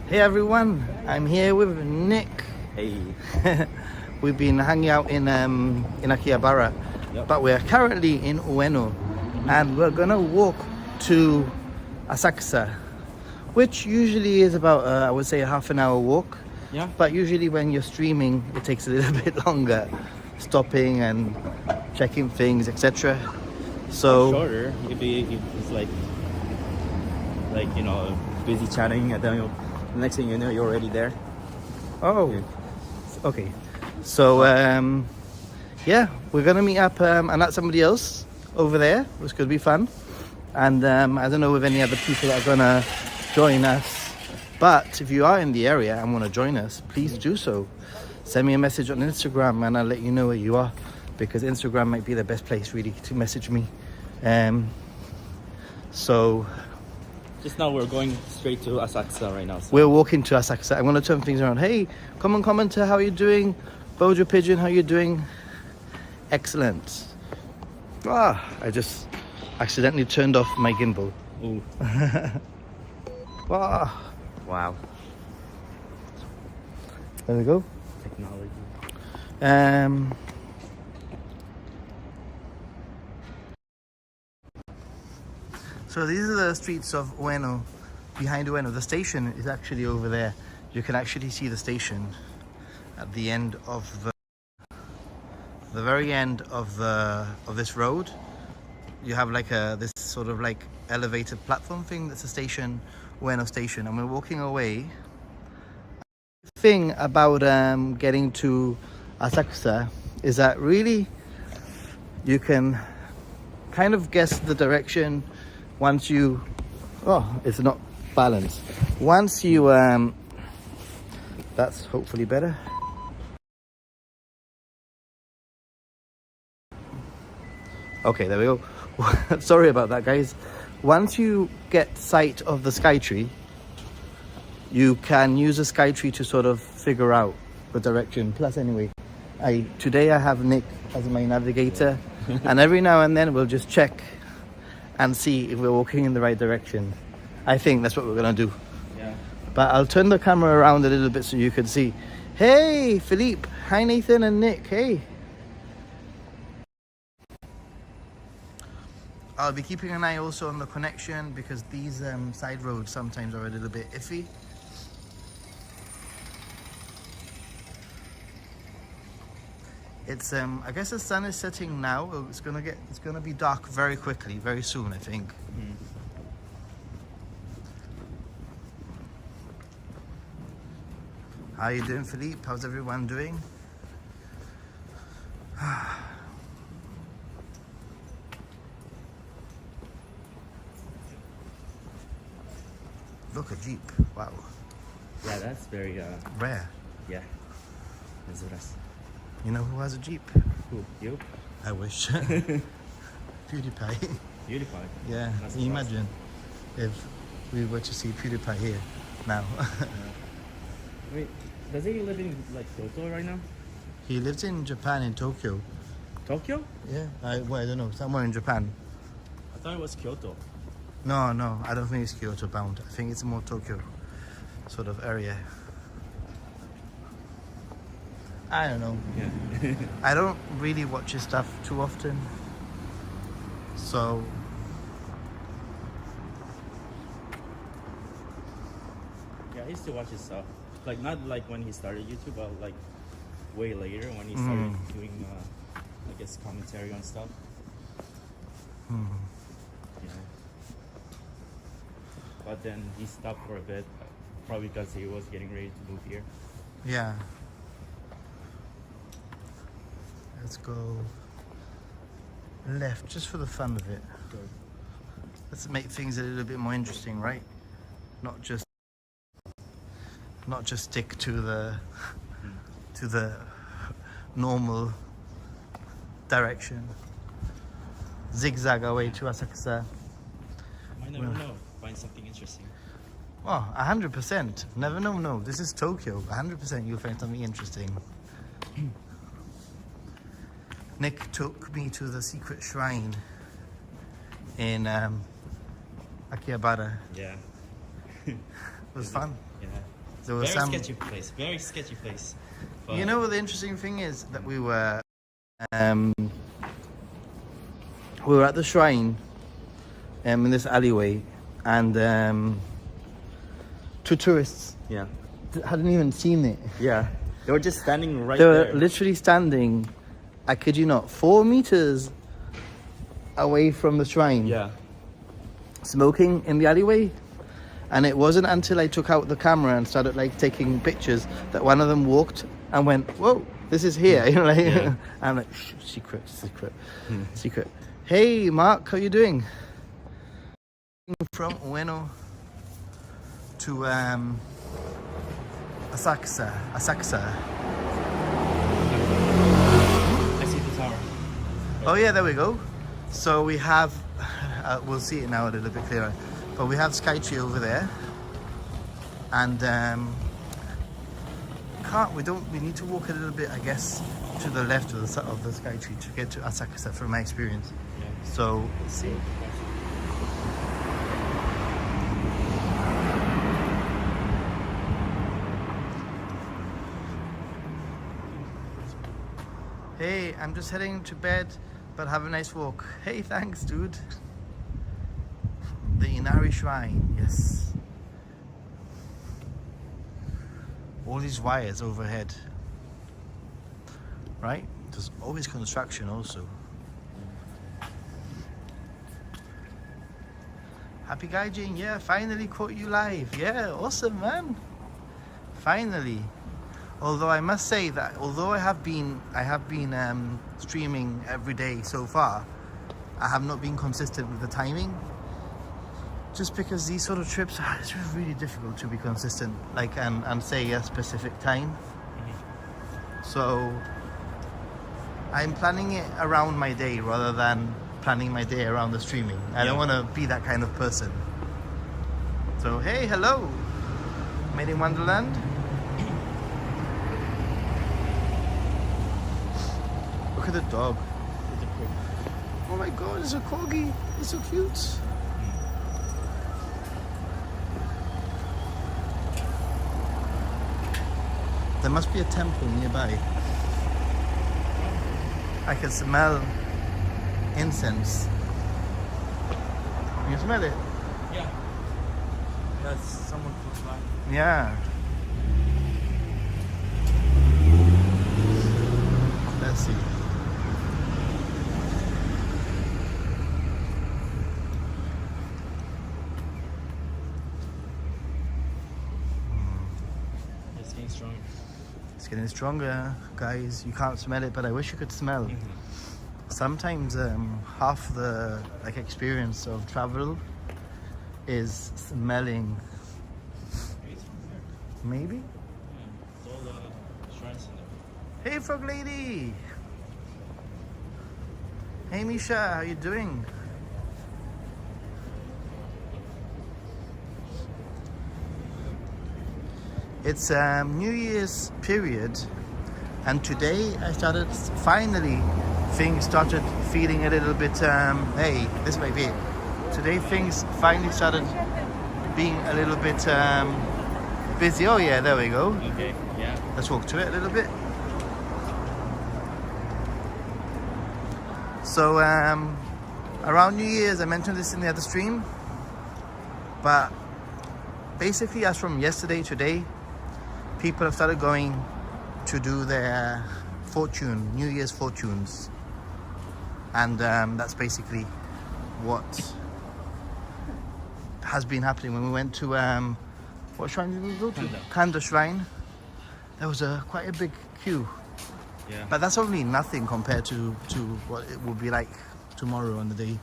Hey everyone, I'm here with Nick. Hey. We've been hanging out in Akihabara, Yep. but we're currently in Ueno, and we're gonna walk to Asakusa, which usually is about I would say a half an hour walk. Yeah. But usually when you're streaming, it takes a little bit longer, stopping and checking things, etc. So Shorter. It's like busy chatting, and then the next thing you know, you're already there. oh, okay. So yeah, we're gonna meet up and at somebody else over there, which could be fun. And I don't know if any other people are gonna join us, but if you are in the area and want to join us, please do so. Send me a message on Instagram and I'll let you know where you are, because Instagram might be the best place really to message me. So Just now we're going straight to Asakusa right now. So. we're walking to Asakusa. I'm gonna turn things around. Hey, come and commenter, how are you doing? Bojo Pigeon, how are you doing? Excellent. I just accidentally turned off my gimbal. Ooh. Wow. There we go. Technology. So these are the streets of Ueno. Behind Ueno, the station is actually over there. You can actually see the station at the end of the very end of this road. You have like this sort of like elevated platform thing. That's a station, Ueno station, and we're walking away. The thing about getting to Asakusa is that really you can kind of guess the direction once you it's not balanced. Once you that's hopefully better. Okay, there we go. Sorry about that, guys. Once you get sight of the Skytree, you can use the Skytree to sort of figure out the direction. Plus, anyway, today I have Nick as my navigator, and every now and then we'll just check and see if we're walking in the right direction. I think that's what we're gonna do. Yeah. But I'll turn the camera around a little bit so you can see. Hey, Philippe. Hi, Nathan and Nick. Hey. I'll be keeping an eye also on the connection, because these side roads sometimes are a little bit iffy. It's I guess the sun is setting now. It's gonna be dark very quickly, very soon, I think. Mm-hmm. How are you doing, Philippe? How's everyone doing? Look, a Jeep. Wow. Yeah, that's very Rare. yeah. That's what us. You know who has a Jeep? Who? You? I wish. PewDiePie. Beautiful. Yeah. That's Can you awesome. imagine if we were to see PewDiePie here now? Wait, does he live in like Kyoto right now? He lives in Japan, in Tokyo. Tokyo? Yeah. I don't know. Somewhere in Japan. I thought it was Kyoto. No, I don't think it's Kyoto bound. I think it's more Tokyo sort of area. I don't know. Yeah. I don't really watch his stuff too often. So Yeah, I used to watch his stuff. Like not like when he started YouTube, but like way later when he started doing I guess commentary on stuff. Yeah. But then he stopped for a bit, probably because he was getting ready to move here. yeah. Let's go left just for the fun of it. Let's make things a little bit more interesting, right? Not just stick to the normal direction. Zigzag our way to Asakusa. Might never know. Find something interesting. Oh, 100%. Never know. No, this is Tokyo. 100% you'll find something interesting. Nick took me to the secret shrine in Akihabara. Yeah. It was fun. Yeah. there was Very some. sketchy place. Very sketchy place. But You know what the interesting thing is that we were at the shrine in this alleyway, and two tourists yeah, hadn't even seen it. yeah. They were just standing right They were there. literally standing, I kid you not, 4 meters away from the shrine, Yeah. smoking in the alleyway. And it wasn't until I took out the camera and started like taking pictures that one of them walked and went, "Whoa, this is here." You know, like, Yeah. I'm like, "Shh, secret. Hey, Mark, how you doing? From Ueno to Asakusa. I see the tower. Oh yeah, there we go. So we have, we'll see it now a little bit clearer. But we have Skytree over there, and we need to walk a little bit, I guess, to the left of the Skytree to get to Asakusa from my experience. Yeah. So let's see. Hey, I'm just heading to bed, but have a nice walk. Hey, thanks, dude. The Inari Shrine, yes. All these wires overhead. Right? There's always construction also. Happy Gaijin, yeah, finally caught you live. Yeah, awesome, man. Finally. Although I must say that although I have been streaming every day so far, I have not been consistent with the timing. Just because these sort of trips, it's really difficult to be consistent, like and say a specific time. So I'm planning it around my day rather than planning my day around the streaming. I don't want to be that kind of person. So hey, hello, Made in Wonderland. Look at the dog. Oh my god, it's a corgi. It's so cute. There must be a temple nearby. I can smell incense. Can you smell it? Yeah. That's someone close by. Yeah. Let's see. It's getting stronger. It's getting stronger, guys. You can't smell it, but I wish you could smell. Sometimes half the experience of travel is smelling. Maybe? Yeah. It's all the shrines in there. Hey, frog lady. Hey, Misha, how you doing? It's New Year's period, and today I started finally. Things started feeling a little bit. Hey, this may be it. Today things finally started being a little bit busy. Oh yeah, there we go. Okay, yeah. Let's walk to it a little bit. So around New Year's, I mentioned this in the other stream, but basically as from yesterday, today, people have started going to do their New Year's fortunes. And that's basically what has been happening. When we went to, what shrine did we go to? Kanda Shrine. There was quite a big queue. Yeah. But that's only nothing compared to what it will be like tomorrow on the day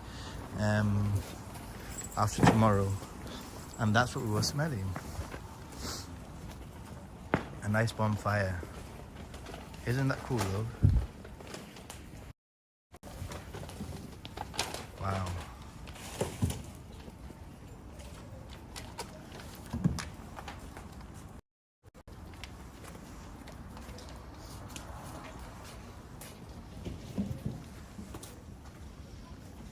after tomorrow. And that's what we were smelling. A nice bonfire. Isn't that cool though? Wow.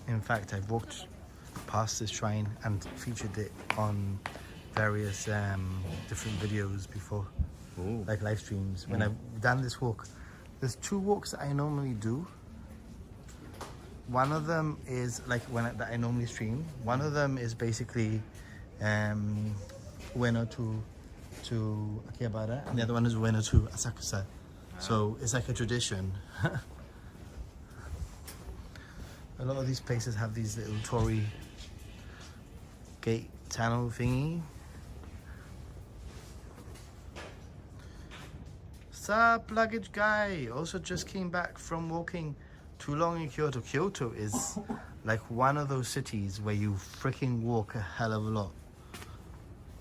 In fact, I've walked past this shrine and featured it on various different videos before, Ooh. like live streams. When I've done this walk, there's 2 walks that I normally do. One of them is like that I normally stream. One of them is basically Ueno to Akihabara, and the other one is Ueno to Asakusa. So it's like a tradition. A lot of these places have these little torii gate tunnel thingy. Sup, luggage guy? Also just came back from walking too long in Kyoto. Kyoto is like one of those cities where you freaking walk a hell of a lot.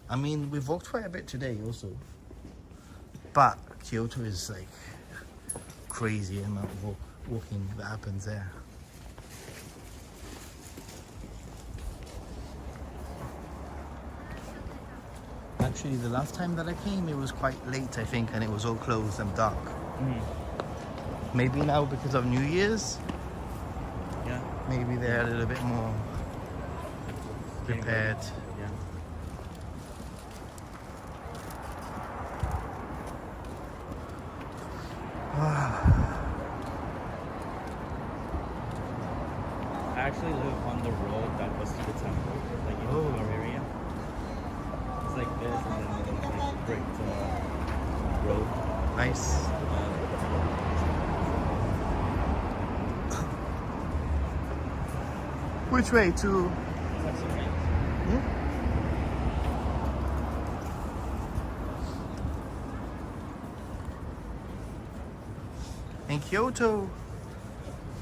I mean, we've walked quite a bit today also, but Kyoto is like crazy amount of walking that happens there. Actually, the last time that I came, it was quite late, I think, and it was all closed and dark. Maybe now because of New Year's, Yeah. maybe they're a little bit more prepared. Yeah. I actually live on the road that goes to the temple, like in our area. It's like this, and then it's like bricked road. Nice. Which way to? It's actually right. In Kyoto,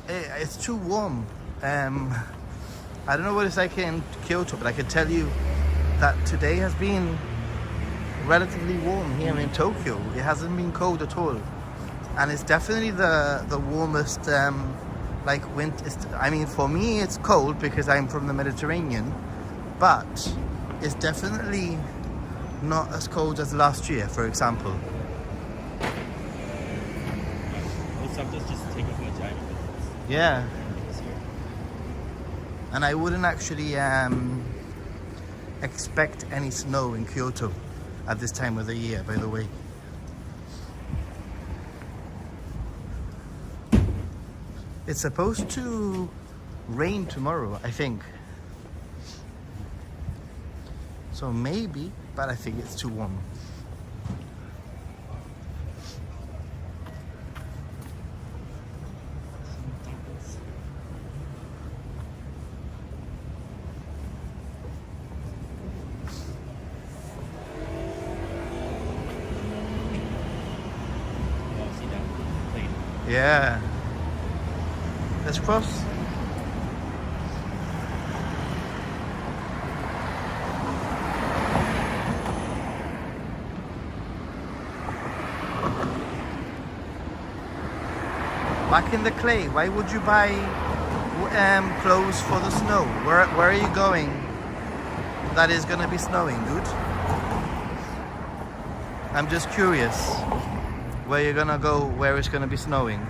it's too warm. I don't know what it's like in Kyoto, but I can tell you that today has been relatively warm here in Tokyo. It hasn't been cold at all, and it's definitely the warmest. Like winter. I mean, for me, it's cold because I'm from the Mediterranean, but it's definitely not as cold as last year, for example. Well, sometimes just take it from a giant. Yeah. This year. And I wouldn't actually expect any snow in Kyoto at this time of the year, by the way. It's supposed to rain tomorrow, I think. So maybe, but I think it's too warm. Oh, see that plane. Yeah. Let's cross. Back in the clay. Why would you buy clothes for the snow? Where are you going? That is gonna be snowing, dude. I'm just curious where you're gonna go where it's gonna be snowing.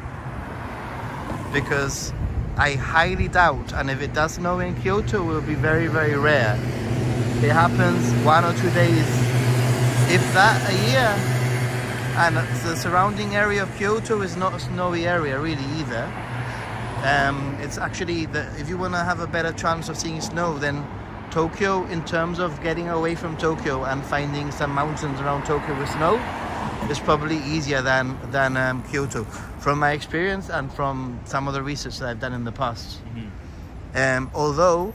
Because I highly doubt, and if it does snow in Kyoto, it will be very, very rare. It happens 1 or 2 days, if that, a year. And the surrounding area of Kyoto is not a snowy area really either. It's actually, if you want to have a better chance of seeing snow, then Tokyo, in terms of getting away from Tokyo and finding some mountains around Tokyo with snow, is probably easier than Kyoto, from my experience and from some of the research that I've done in the past. Although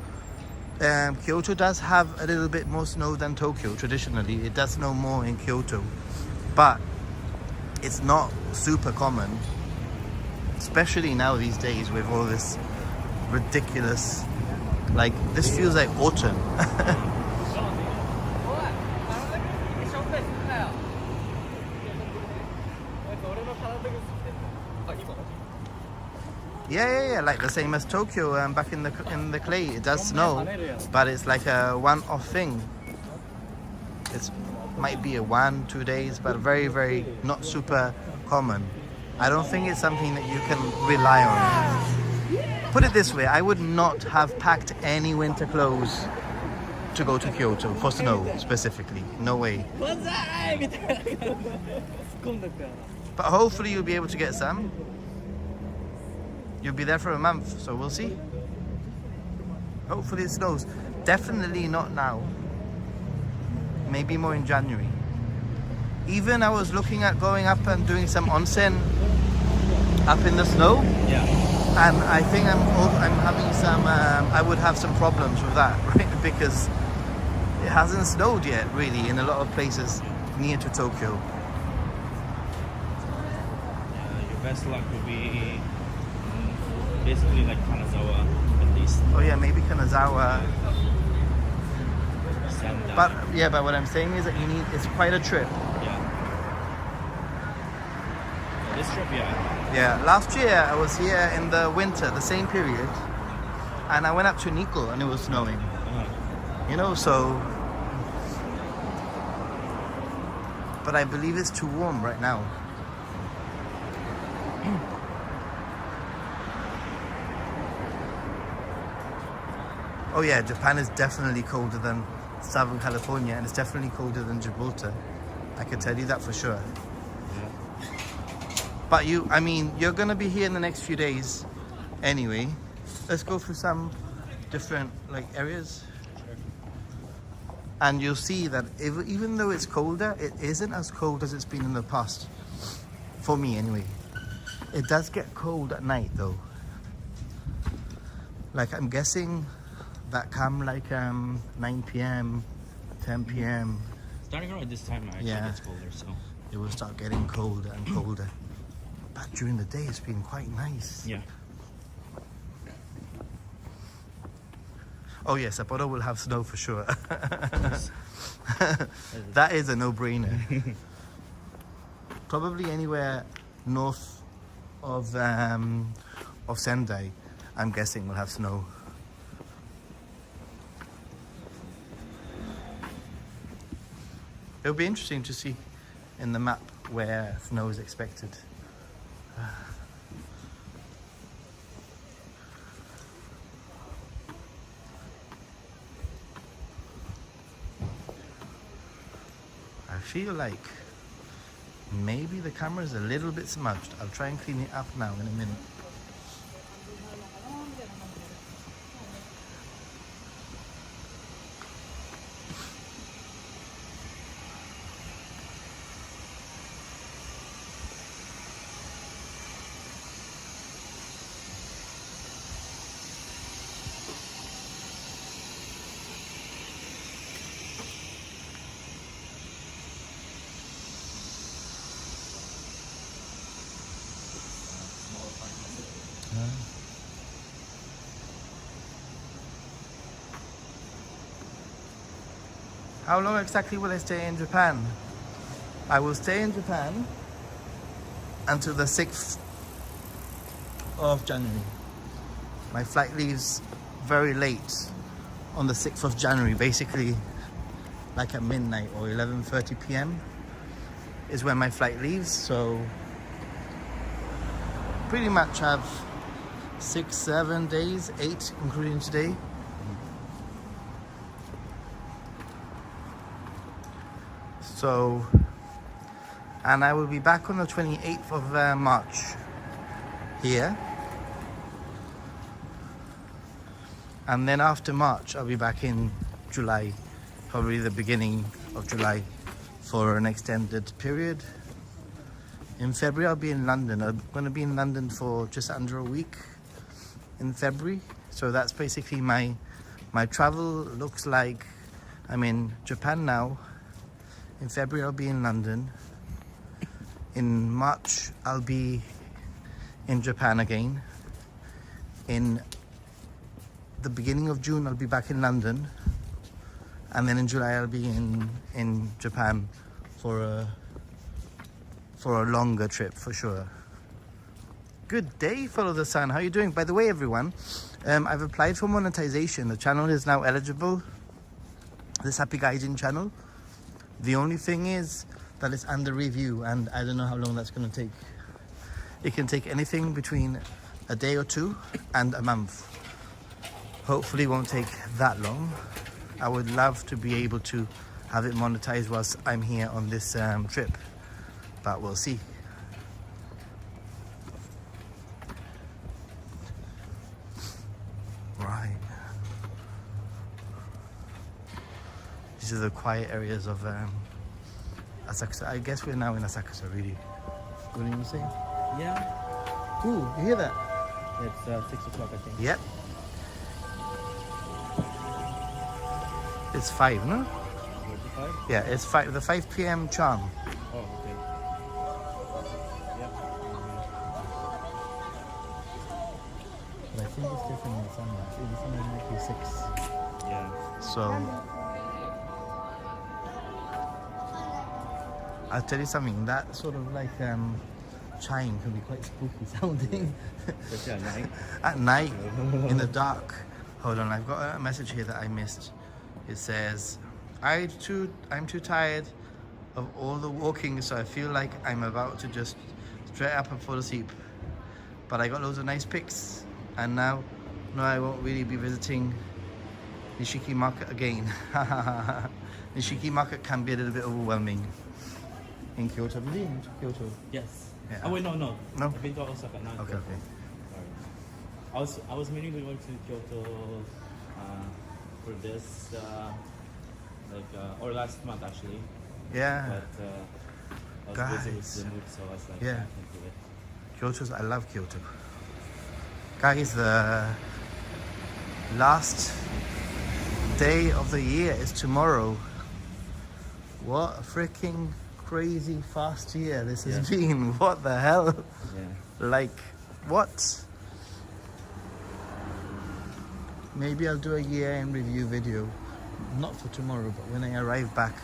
Kyoto does have a little bit more snow than Tokyo traditionally. It does snow more in Kyoto, but it's not super common, especially now these days with all this ridiculous, like, this feels like autumn. Yeah, like the same as Tokyo. Back in the clay, it does snow, but it's like a one-off thing. It might be a 1-2 days, but very, very not super common. I don't think it's something that you can rely on. Put it this way, I would not have packed any winter clothes to go to Kyoto for snow specifically. No way. But hopefully you'll be able to get some. You'll be there for a month, so we'll see. Hopefully it snows. Definitely not now. Maybe more in January. Even I was looking at going up and doing some onsen up in the snow. Yeah. And I think I'm having some, I would have some problems with that, right? Because it hasn't snowed yet, really, in a lot of places near to Tokyo. Your best luck would be basically like Kanazawa, at least. Oh yeah, maybe Kanazawa. Sendai. But what I'm saying is that it's quite a trip. Yeah. This trip, yeah. Yeah, last year I was here in the winter, the same period, and I went up to Nikko and it was snowing. Uh-huh. You know, so. But I believe it's too warm right now. Oh yeah, Japan is definitely colder than Southern California, and it's definitely colder than Gibraltar. I can tell you that for sure. Yeah. But you're gonna be here in the next few days anyway. Let's go through some different areas. Sure. And you'll see that even though it's colder, it isn't as cold as it's been in the past. For me anyway. It does get cold at night though. I'm guessing that come 9 p.m, 10 p.m. Starting around this time, actually Yeah. gets colder, so. It will start getting colder and colder. But during the day it's been quite nice. Yeah. Oh yes, Sapporo will have snow for sure. That is a no-brainer. Probably anywhere north of Sendai, I'm guessing will have snow. It'll be interesting to see in the map where snow is expected. I feel like maybe the camera is a little bit smudged. I'll try and clean it up now in a minute. How long exactly will I stay in Japan? I will stay in Japan until the 6th of January. My flight leaves very late on the 6th of January, basically at midnight or 11:30 p.m. is when my flight leaves, so pretty much have 6, 7 days, 8 including today. So, and I will be back on the 28th of March here. And then after March, I'll be back in July, probably the beginning of July, for an extended period. In February, I'll be in London. I'm going to be in London for just under a week in February. So that's basically my travel looks like. I'm in Japan now. In February, I'll be in London. In March, I'll be in Japan again. In the beginning of June, I'll be back in London. And then in July, I'll be in Japan for a longer trip, for sure. Good day, Follow the Sun. How are you doing? By the way, everyone, I've applied for monetization. The channel is now eligible. This Happy Gaijin channel. The only thing is that it's under review, and I don't know how long that's going to take. It can take anything between a day or two and a month. Hopefully it won't take that long. I would love to be able to have it monetized whilst I'm here on this trip, but we'll see. Right. These are the quiet areas of Asakusa. I guess we're now in Asakusa, really. What are you saying? Yeah. Ooh, you hear that? It's 6 o'clock, I think. Yep. It's 5, no? 45? Yeah, it's 5. The 5 p.m. charm. Oh, okay. Yep. But I think it's different in the summer. In the summer, it might be 6. Yeah. So, I'll tell you something. That sort of like chime can be quite spooky sounding. Especially at night. At night, in the dark. Hold on, I've got a message here that I missed. It says, I'm too tired of all the walking, so I feel like I'm about to just straight up and fall asleep. But I got loads of nice pics, and now I won't really be visiting Nishiki Market again. Nishiki Market can be a little bit overwhelming. In Kyoto, have you been to Kyoto? Yes. Yeah. Oh wait, no. No? I've been to Osaka, not Okay, Kyoto. okay. Sorry. I was meaning to go to Kyoto for this, or last month actually. Yeah. But I was busy with Guys. the move, so I was like, Yeah. I can't do it. Kyoto's, I love Kyoto. Guys, the last day of the year is tomorrow. What a freaking crazy fast year this has been. What the hell? Yeah. Like, what? Maybe I'll do a year-end review video. Not for tomorrow, but when I arrive back,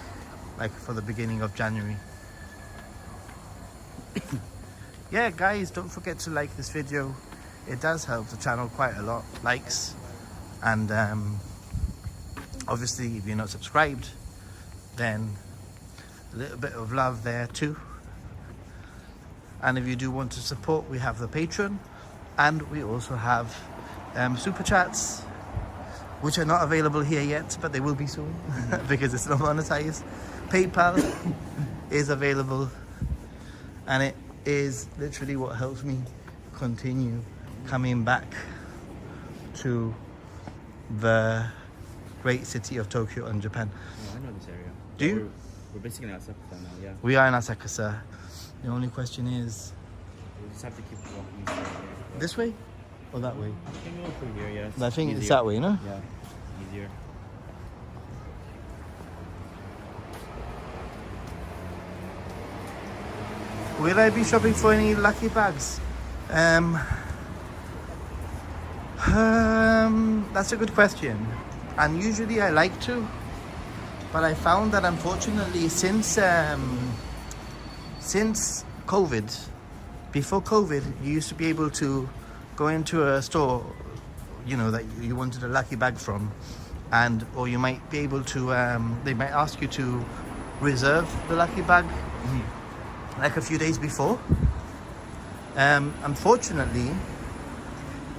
like for the beginning of January. Yeah, guys, don't forget to like this video. It does help the channel quite a lot. Likes. And obviously, if you're not subscribed, then a little bit of love there too. And if you do want to support, we have the Patreon, and we also have super chats, which are not available here yet, but they will be soon because it's not monetized. PayPal is available, and it is literally what helps me continue coming back to the great city of Tokyo in Japan. Oh, I know this area. Do you? We're basically in Asakusa now, yeah. We are in Asakusa. The only question is, We just have to keep walking through here. this way or that way? I think we'll go through here, yeah. I think it's easier. that way, no? Yeah, easier. Will I be shopping for any lucky bags? That's a good question. And usually I like to, but I found that unfortunately since COVID, before COVID, you used to be able to go into a store, you know, that you wanted a lucky bag from, or you might be able to, they might ask you to reserve the lucky bag like a few days before. Unfortunately,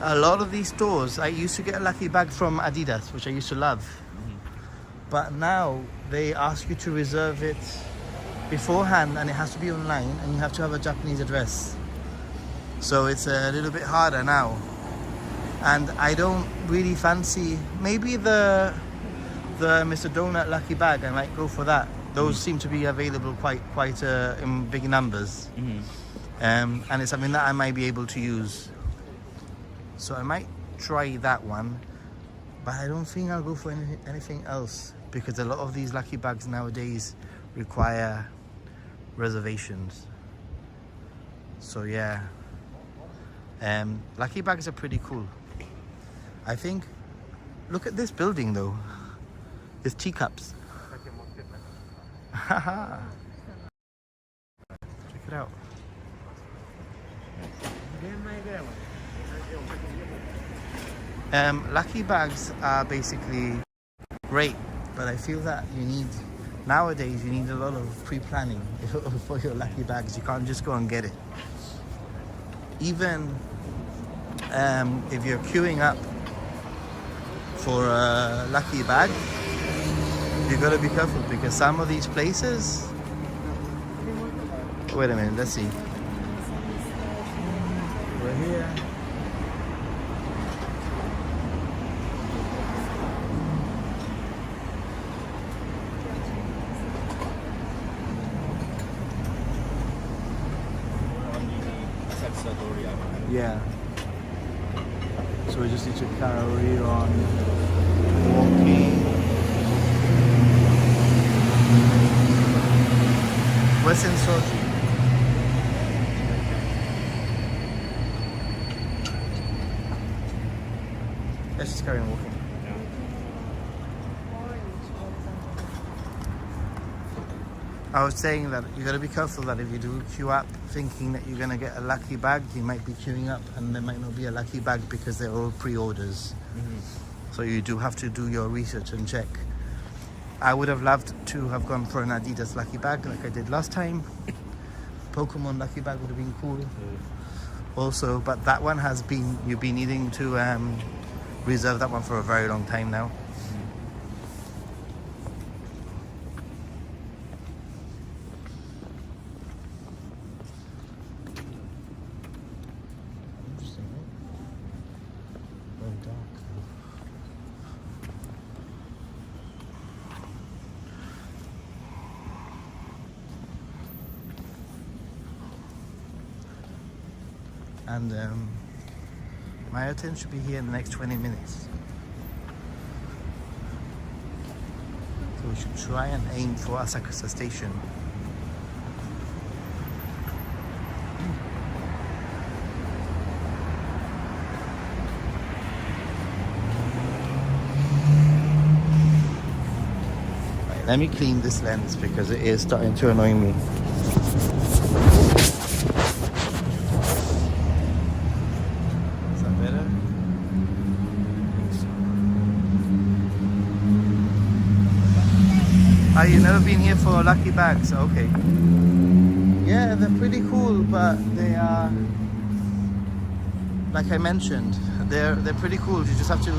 a lot of these stores, I used to get a lucky bag from Adidas, which I used to love. But now they ask you to reserve it beforehand, and it has to be online, and you have to have a Japanese address. So it's a little bit harder now. And I don't really fancy, maybe the Mr. Donut lucky bag, I might go for that. Those seem to be available quite in big numbers. And it's something that I might be able to use. So I might try that one, but I don't think I'll go for anything else, because a lot of these lucky bags nowadays require reservations. So yeah, lucky bags are pretty cool. I think, look at this building though. It's teacups. Haha. Check it out. Lucky bags are basically great, but I feel that nowadays you need a lot of pre-planning for your lucky bags. You can't just go and get it. Even if you're queuing up for a lucky bag, you gotta be careful because some of these places. Wait a minute, let's see. We're here. On the Asakusa Doria. Yeah. So we just need to carry on walking. What's in Soji? Let's just carry on walking. Yeah. I was saying that you got to be careful that if you do queue up thinking that you're going to get a lucky bag, you might be queuing up and there might not be a lucky bag because they're all pre-orders. So you do have to do your research and check. I would have loved to have gone for an Adidas lucky bag like I did last time. Pokemon lucky bag would have been cool also, but that one has been, you've been needing to reserve that one for a very long time now. Interesting, right? Very dark. And my hotel should be here in the next 20 minutes. So we should try and aim for Asakusa station. Right, let me clean this lens because it is starting to annoy me. Oh, you've never been here for lucky bags? Okay. Yeah, they're pretty cool, but they are, like I mentioned, they're pretty cool. You just have to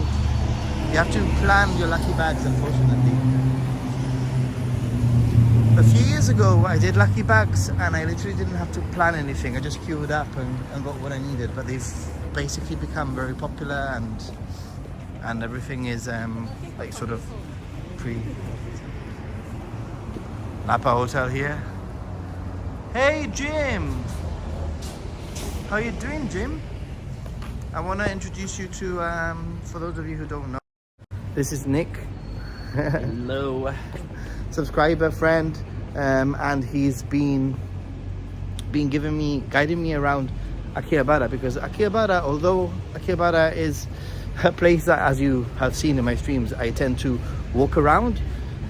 plan your lucky bags, unfortunately. A few years ago, I did lucky bags, and I literally didn't have to plan anything. I just queued up and got what I needed. But they've basically become very popular, and everything is like sort of pre. Napa Hotel here. Hey Jim! How you doing, Jim? I want to introduce you to, for those of you who don't know, this is Nick. Hello. Subscriber, friend, and he's been guiding me around Akihabara, because Akihabara, although Akihabara is a place that, as you have seen in my streams, I tend to walk around.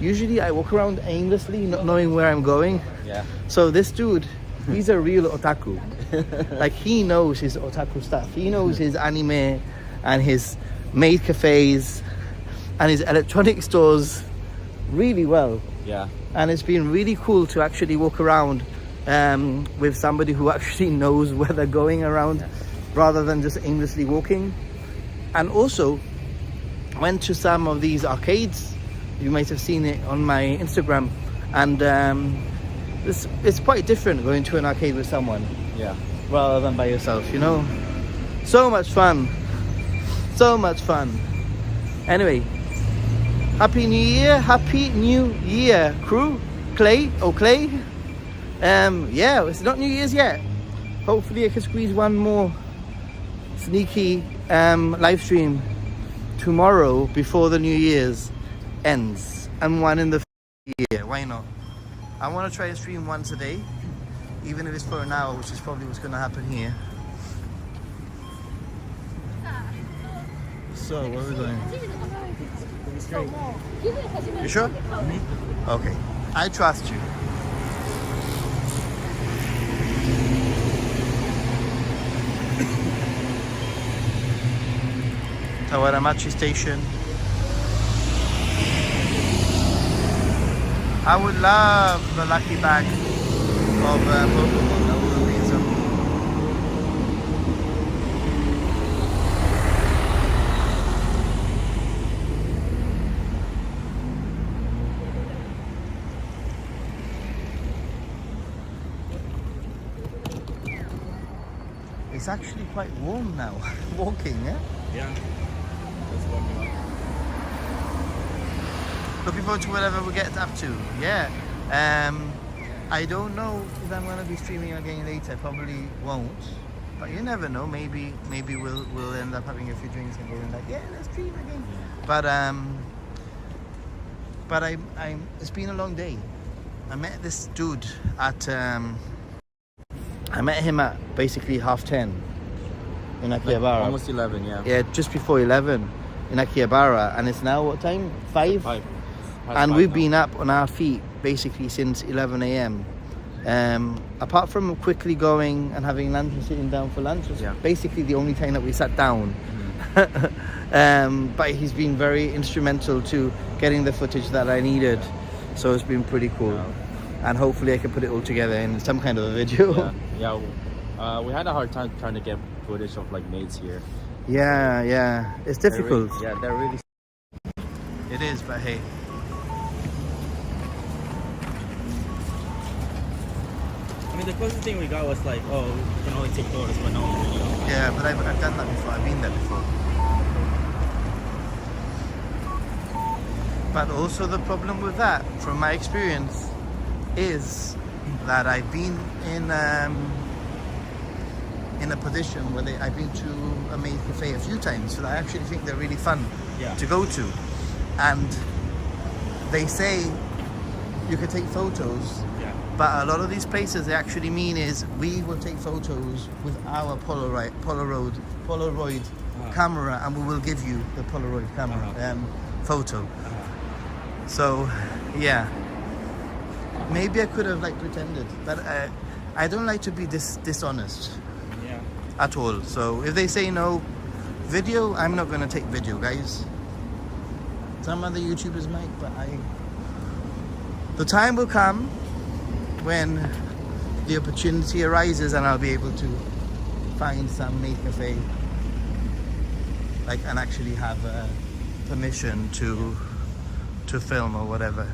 Usually I walk around aimlessly, not knowing where I'm going. Yeah. So this dude, he's a real otaku. Like, he knows his otaku stuff. He knows his anime and his maid cafes and his electronic stores really well. Yeah. And it's been really cool to actually walk around with somebody who actually knows where they're going around, rather than just aimlessly walking. And also went to some of these arcades. You might have seen it on my Instagram, and it's quite different going to an arcade with someone, rather than by yourself, you know. So much fun, Anyway, happy new year, crew. Clay. Yeah, it's not New Year's yet. Hopefully I can squeeze one more sneaky live stream tomorrow before the New Year's ends, and one in the year. Why not? I want to try to stream once a day, even if it's for an hour, which is probably what's going to happen here. So where are we going? Straight. You sure? Okay, I trust you. Tawaramachi station. I would love the lucky bag of Pokemon. That would have been so cool. It's actually quite warm now. Walking, yeah? Yeah. Just walking up. Looking forward to whatever we get up to. Yeah. I don't know if I'm gonna be streaming again later. Probably won't. But you never know. Maybe we'll end up having a few drinks and going like, yeah, let's stream again. But it's been a long day. I met this dude at I met him at basically 10:30 in Akihabara. Almost 11, yeah. Yeah, just before 11 in Akihabara, and it's now what time? 5? 5. And we've been up on our feet basically since 11 a.m. Apart from quickly going and having lunch and sitting down for lunch, was basically the only time that we sat down. But he's been very instrumental to getting the footage that I needed, so it's been pretty cool. And hopefully I can put it all together in some kind of a video. Yeah. We had a hard time trying to get footage of like maids here. Yeah, it's difficult. They're really. It is, but hey. I mean, the closest thing we got was like, oh, you can only take photos, but no video. Yeah, but I've done that before. I've been there before. But also the problem with that, from my experience, is that I've been in a position where I've been to a maid cafe a few times, so I actually think they're really fun to go to. And they say you can take photos, but a lot of these places they actually mean is we will take photos with our Polaroid camera, and we will give you the Polaroid camera photo. So yeah, maybe I could have like pretended, but I don't like to be dishonest at all. So if they say no video, I'm not gonna take video, guys. Some other YouTubers might, but the time will come when the opportunity arises and I'll be able to find some maid cafe and actually have permission to film or whatever.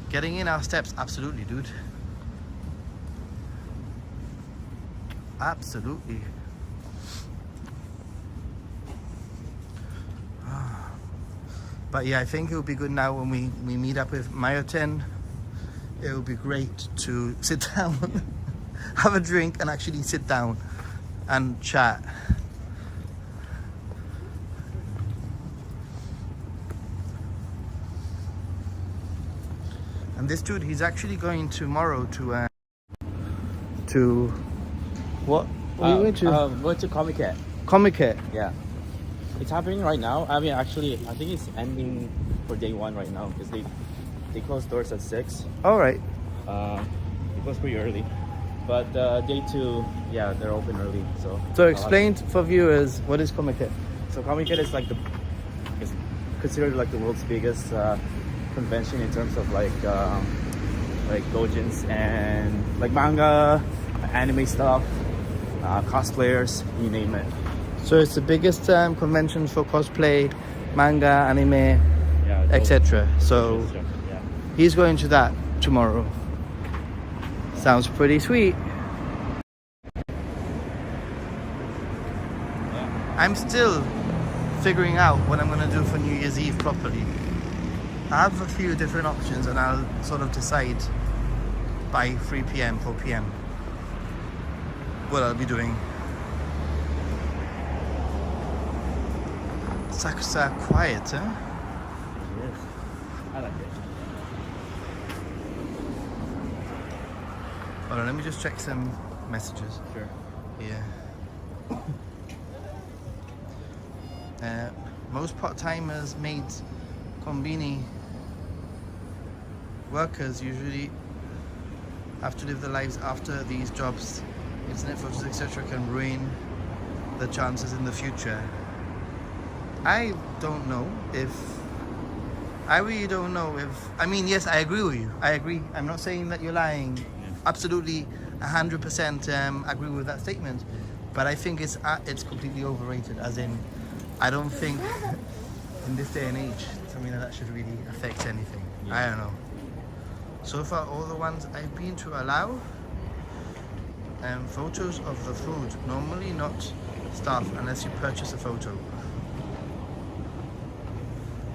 Getting in our steps, absolutely, dude. Absolutely. But yeah, I think it would be good now when we meet up with Mayoten. It would be great to sit down, have a drink, and actually sit down and chat. And this dude, he's actually going tomorrow to what? Are you going to? Going to Comiket. Comiket. Yeah. It's happening right now. I mean, actually, I think it's ending for day 1 right now because they close doors at 6. All right. It goes pretty early, but day 2, they're open early. So explain for viewers, what is Comiket? So Comiket is it's considered like the world's biggest convention in terms of like doujins and like manga, anime stuff, cosplayers, you name it. So it's the biggest convention for cosplay, manga, anime, etc. So he's going to that tomorrow. Sounds pretty sweet. I'm still figuring out what I'm going to do for New Year's Eve properly. I have a few different options and I'll sort of decide by 3 p.m, 4 p.m. what I'll be doing. Asakusa quiet, huh? Yes. I like it. Hold on, let me just check some messages. Sure. Yeah. Most part-timers, maids, combini workers usually have to live their lives after these jobs. Internet photos, etc. can ruin the chances in the future. I don't know if... I really don't know if... I mean, yes, I agree with you. I agree. I'm not saying that you're lying. Absolutely 100% agree with that statement. But I think it's completely overrated, as in, I don't think in this day and age something like that should really affect anything. I don't know. So far, all the ones I've been to allow, photos of the food. Normally not staff unless you purchase a photo.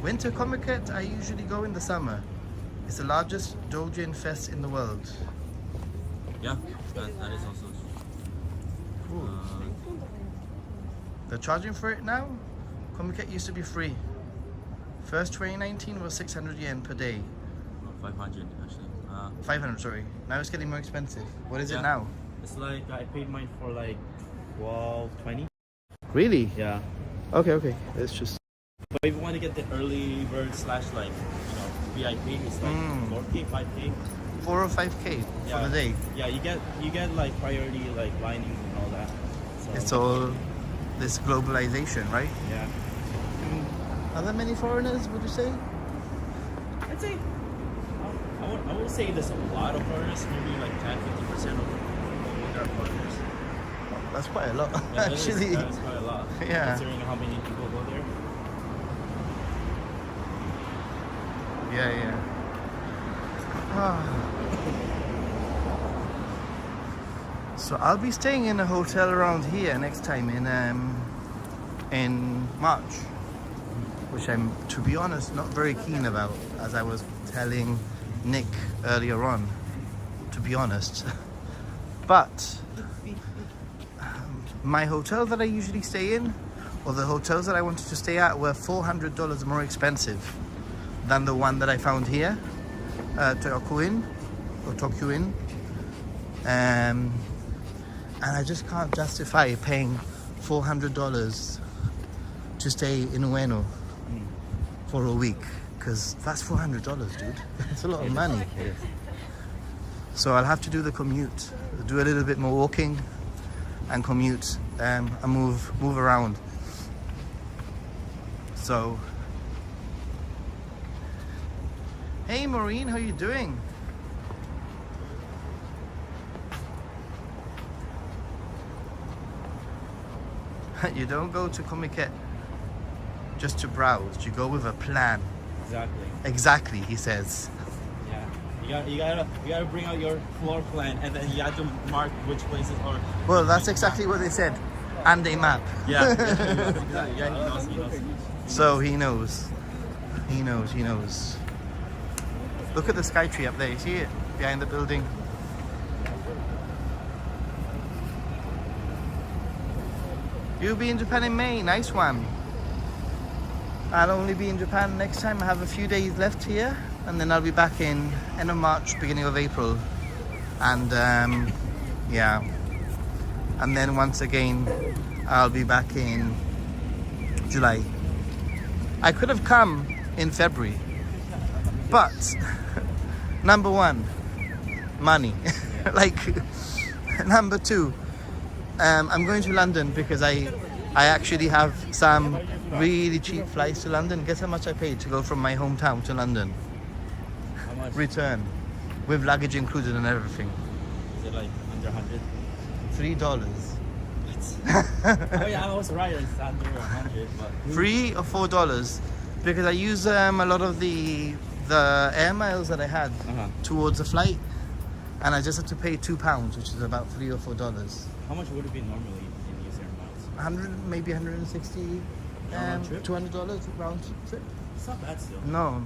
Winter Comiket, I usually go in the summer. It's the largest Gaijin fest in the world. Yeah, that is also true. They're charging for it now. Comiket used to be free. First 2019 was 600 yen per day. 500 actually. 500, sorry. Now it's getting more expensive. What is it Yeah. now? It's like I paid mine for like 12.20. Really? Yeah. Okay. It's just... But if you want to get the early bird slash like VIP, it's like 4K, 5K. 4 or 5k for the day. Yeah, you get like priority like lining and all that. So It's all this globalization, right? yeah. Are there many foreigners, would you say? I'd say I would say there's a lot of foreigners, maybe like 10-50% of there are foreigners. That's quite a lot, Yeah, actually. That's quite a lot. Yeah. Considering how many people go there. Yeah. So I'll be staying in a hotel around here next time in March, which I'm, to be honest, not very keen about, as I was telling Nick earlier on, to be honest. But my hotel that I usually stay in, or the hotels that I wanted to stay at, were $400 more expensive than the one that I found here, Tokyo-in. And I just can't justify paying $400 to stay in Ueno for a week, because that's $400, dude. It's a lot of money. So I'll have to do the commute, do a little bit more walking and commute and move around. So, hey Maureen, how you doing? You don't go to Comiket just to browse. You go with a plan. Exactly. Exactly, he says. Yeah. You gotta bring out your floor plan, and then you have to mark which places are. Well, that's exactly what they said. And a map. Yeah. Exactly. Yeah, he knows. So he knows. He knows. Look at the sky tree up there. You see it behind the building? You'll be in Japan in May. Nice one. I'll only be in Japan next time. I have a few days left here, and then I'll be back in end of March, beginning of April. And yeah. And then once again, I'll be back in July. I could have come in February, but number one, money. Like, number two, I'm going to London because I actually have some really cheap flights to London. Guess how much I paid to go from my hometown to London? How much? Return, with luggage included and everything. Is it like under 100? $3. Oh yeah, I was right. It's under 100, but $3 or $4 because I use a lot of the air miles that I had towards the flight, and I just had to pay £2, which is about $3 or $4. how much would it be normally in these air miles? 100, maybe 160, Round trip? $200 round trip. It's not bad still. No,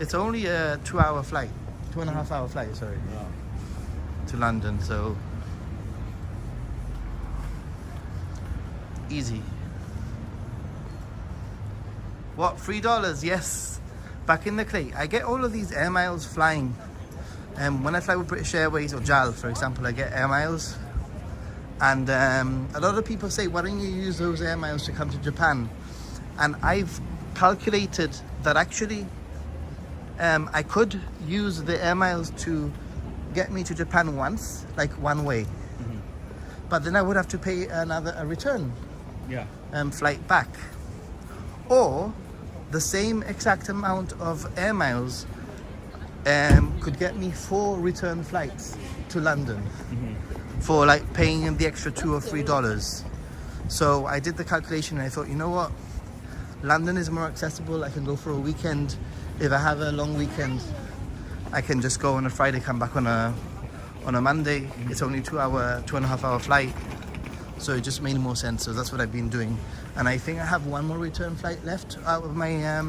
it's only a 2-hour flight, 2.5-hour flight. Sorry, Wow. to London, so easy. What, $3? Yes, back in the clay. I get all of these air miles flying. When I fly with British Airways or JAL, for example, I get air miles. And a lot of people say, why don't you use those air miles to come to Japan? And I've calculated that actually I could use the air miles to get me to Japan once, like one way. But then I would have to pay a return Yeah. flight back. Or the same exact amount of air miles could get me 4 return flights to London for like paying the extra $2 or $3. So I did the calculation and I thought, you know what? London is more accessible. I can go for a weekend. If I have a long weekend, I can just go on a Friday, come back on on a Monday. It's only 2.5 hour flight. So it just made more sense. So that's what I've been doing. And I think I have one more return flight left out of my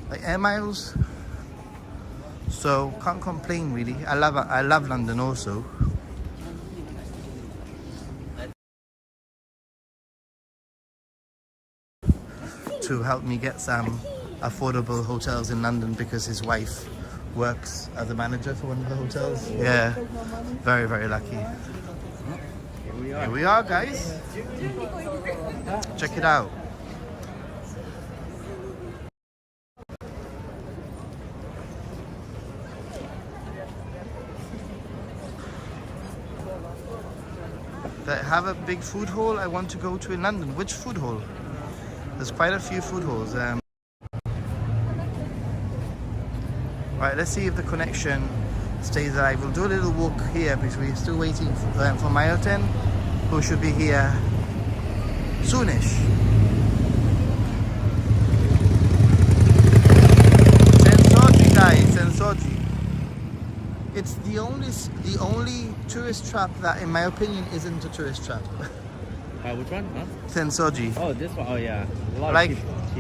like air miles. So can't complain really. I love London also. To help me get some affordable hotels in London because his wife works as a manager for one of the hotels. Yeah, very, very lucky. Here we are, guys. Check it out. They have a big food hall I want to go to in London. Which food hall? There's quite a few food halls. Right, let's see if the connection stays alive. We'll do a little walk here because we're still waiting for Mayoten, who should be here soonish. Sensoji, guys, Sensoji. It's the only tourist trap that, in my opinion, isn't a tourist trap. Which one? Huh? Sensoji. Oh, this one. Oh, yeah.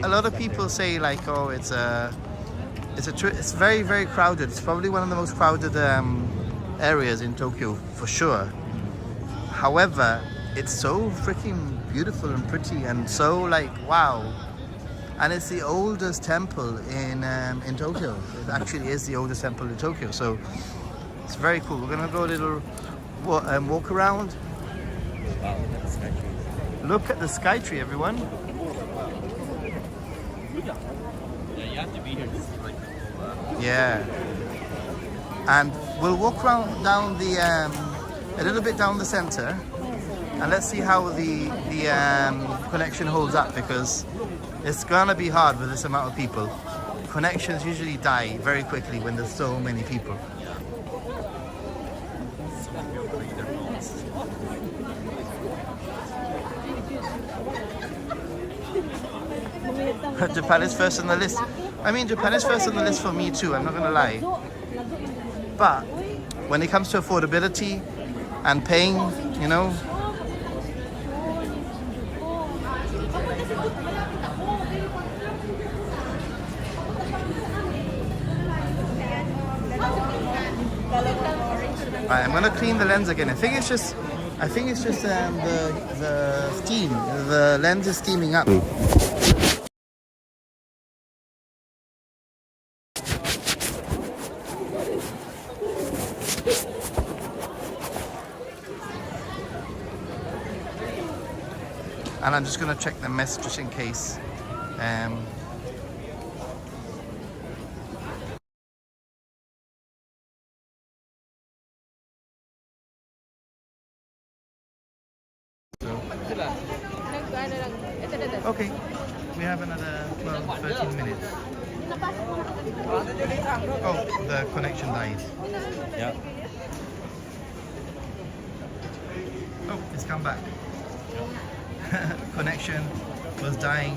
A lot of people say like, oh, it's very, very crowded. It's probably one of the most crowded areas in Tokyo for sure. However, it's so freaking beautiful and pretty and so like wow. And it's the oldest temple in Tokyo. It actually is the oldest temple in Tokyo. So it's very cool. We're gonna go a little walk around. Wow, look at the sky tree. Look at the sky tree, everyone. Yeah, you have to be here to see like the whole, Yeah. And we'll walk around down the a little bit down the center, and let's see how the connection holds up because it's gonna be hard with this amount of people. Connections usually die very quickly when there's so many people. Japan is first on the list. I mean, Japan is first on the list for me too, I'm not gonna lie. But when it comes to affordability and paying, you know, right, I'm gonna clean the lens again. I think it's just the steam. The lens is steaming up. And I'm just gonna check the mess just in case. Okay, we have another 12-13 minutes. Oh, the connection died. Yeah. Oh, it's come back. Connection was dying.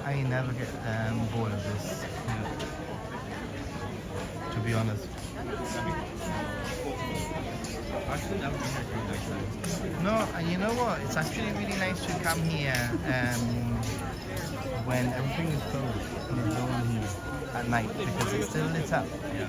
I never get bored of this, to be honest. Actually, that would be here during nighttime. No, and you know what? It's actually really nice to come here when everything is closed and it's all here at night because it's still lit up. Yeah.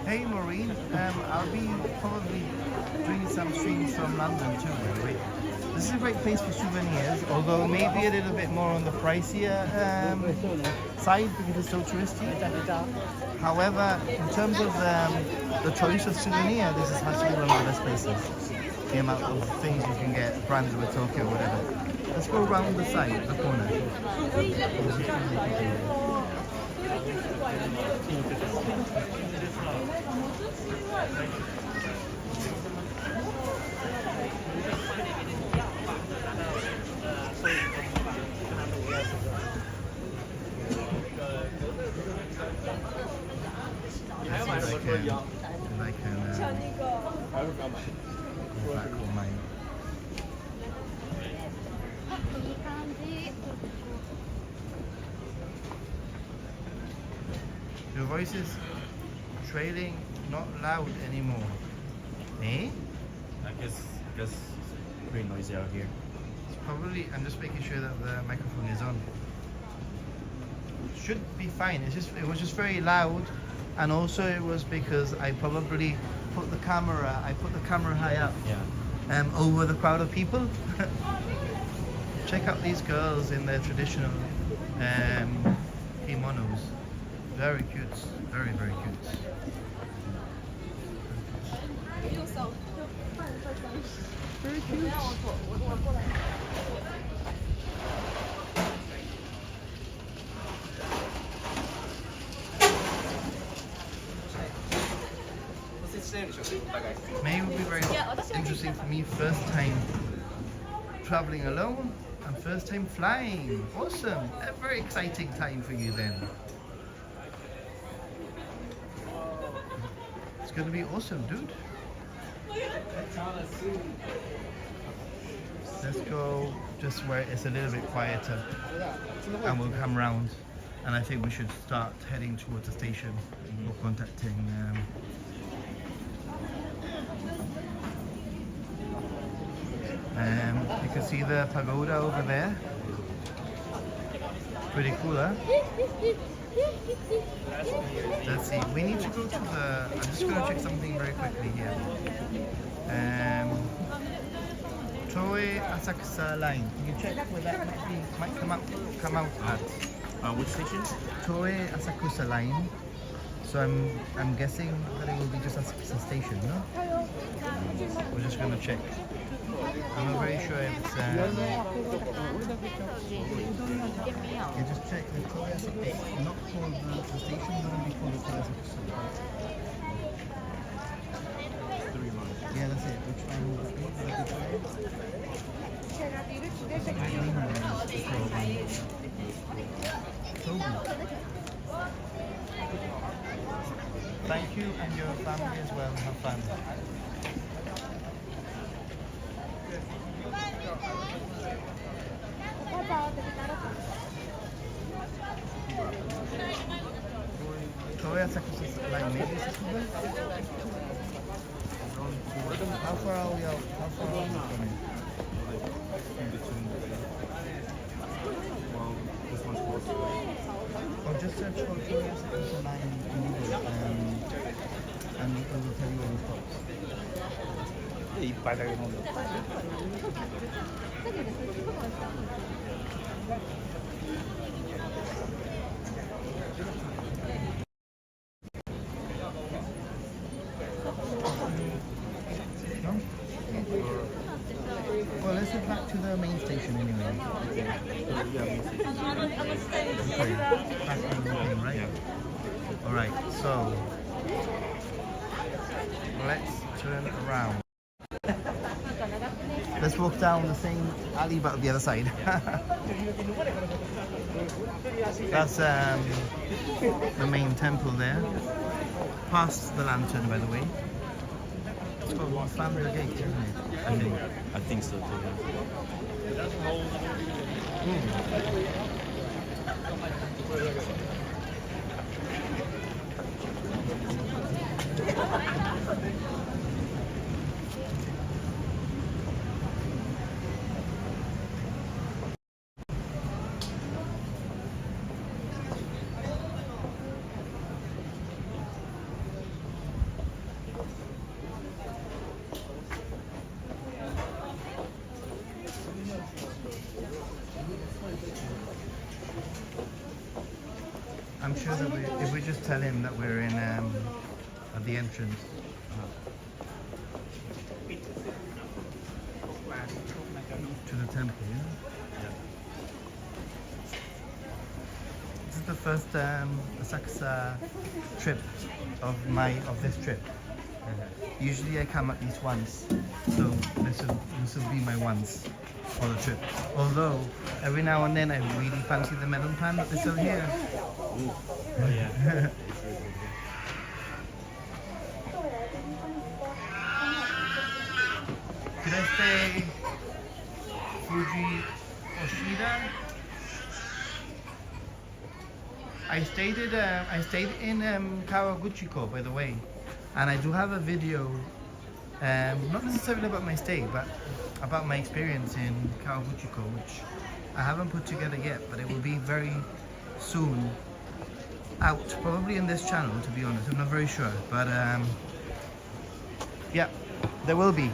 Hey Maureen, I'll be probably doing some streams from London too, by the way. This this is a great place for souvenirs, although maybe a little bit more on the pricier side because it's so touristy. However, in terms of the choice of souvenir, this has to be one of the best places. The amount of things you can get branded with Tokyo or whatever. Let's go around the side, the corner. Your voice is trailing, not loud anymore. Eh? I guess it's pretty noisy out here. It's probably, I'm just making sure that the microphone is on. Should be fine. It was just very loud, and also it was because I probably put the camera high up. Yeah. Over the crowd of people. Check out these girls in their traditional kimonos. Very cute. Very, very cute. Very cute. May will be very interesting for me. First time traveling alone and first time flying. Awesome. A very exciting time for you then. It's going to be awesome, dude. Let's go just where it's a little bit quieter and we'll come round. And I think we should start heading towards the station or contacting you can see the pagoda over there. Pretty cool, huh? Let's see. We need to go to the. I'm just going to check something very quickly here. Toei Asakusa line. Can you check where that might come out at? Which station? Toei Asakusa line. So I'm guessing that it will be just Asakusa station, no? We're just going to check. I'm not very sure if it's. You just check the Toei Asakusa. Not called the station, but only called the Toei Asakusa. Yeah, that's it. Which one will that be? Thank you and your family as well. Have fun. Toei Asakusa line, maybe it's How far are we out? How far are we coming? Well, this one's close. Or just search for Toei Asakusa line in Google and it will tell you where it stops. いっぱいだけ飲んだ。No? Well, let's head back to the main station anyway. Okay, back on the main, right? Yeah. Alright, so let's turn around. Let's walk down the same alley but the other side. That's the main temple there. Past the lantern, by the way. It's called Family Gate, isn't it? I think so too. I'm sure that if we just tell him that we're in at the entrance to the temple. Yeah? This is the first Asakusa trip of this trip. Usually I come at least once, so this will be my once for the trip. Although every now and then I really fancy the melon pan that they sell here. Ooh. Oh yeah. Could I stay Fuji Oshida? I stayed in Kawaguchiko, by the way, and I do have a video, not necessarily about my stay, but about my experience in Kawaguchiko, which I haven't put together yet, but it will be very soon out, probably in this channel, to be honest. I'm not very sure, but yeah, there will be.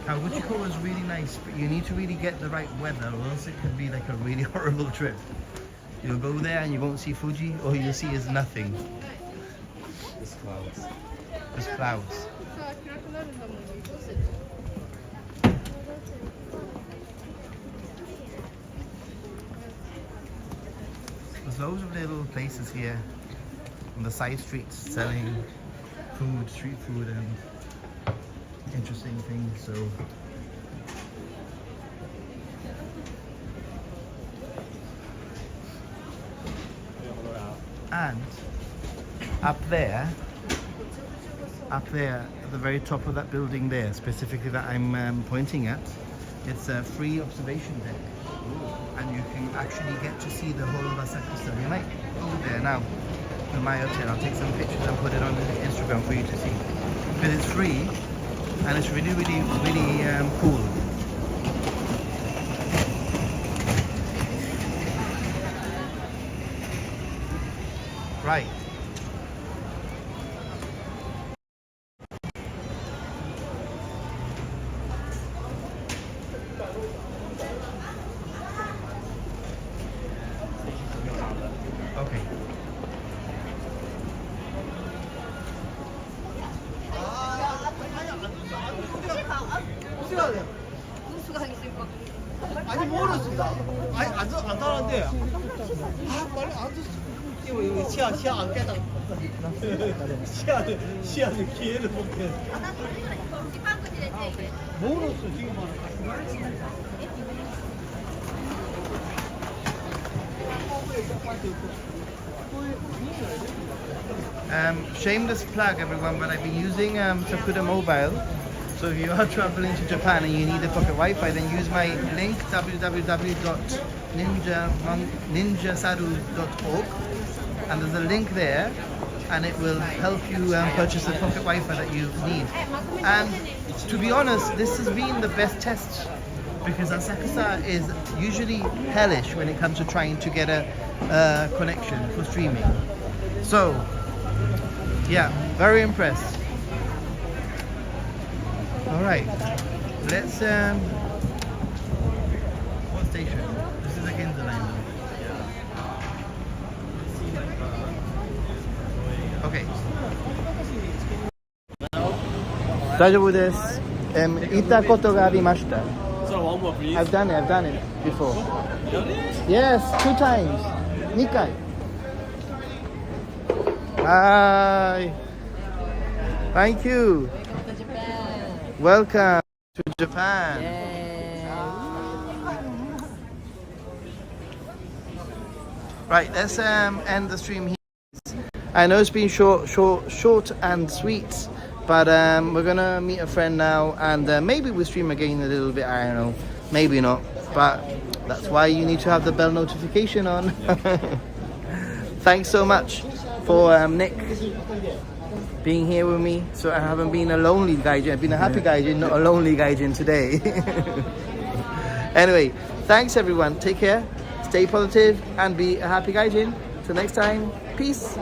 Kawaguchiko was really nice, but you need to really get the right weather, or else it could be like a really horrible trip. You'll go there and you won't see Fuji, all you'll see is nothing. Just clouds. Just clouds. There's loads of little places here on the side streets selling food, street food, and interesting things. So and up there at the very top of that building there, specifically that I'm pointing at, it's a free observation deck. And you can actually get to see the whole of Asakusa. We might go there now to my hotel. I'll take some pictures and put it on Instagram for you to see. Because it's free and it's really cool. Right. Okay. 아니 모르겠습니다. 아니 안 타는데. 아 빨리 앉았어. 이거 시야 안 깨다. 시야는 기회를 못 깨. 모르겠어 지금 Shameless plug, everyone, but I've been using Sakuda Mobile. So if you are traveling to Japan and you need a pocket Wi-Fi, then use my link www.ninjasaru.org, and there's a link there, and it will help you purchase the pocket Wi-Fi that you need. And to be honest, this has been the best test, because Asakusa is usually hellish when it comes to trying to get a connection for streaming. So yeah, very impressed. All right, let's what station? This is the Ginza line. Okay. 大丈夫です。行ったことがありました。So one more please. I've done it before. Yes, 2 times. 2回. Hi. Thank you. Welcome to Japan. Right, let's end the stream here. I know it's been short and sweet, but we're gonna meet a friend now, and maybe we'll stream again a little bit. I don't know, maybe not, but that's why you need to have the bell notification on. Thanks so much for Nick being here with me, so I haven't been a lonely Gaijin. I've been a happy Gaijin, not a lonely Gaijin today. Anyway, thanks everyone. Take care, stay positive, and be a happy Gaijin. Till next time, peace.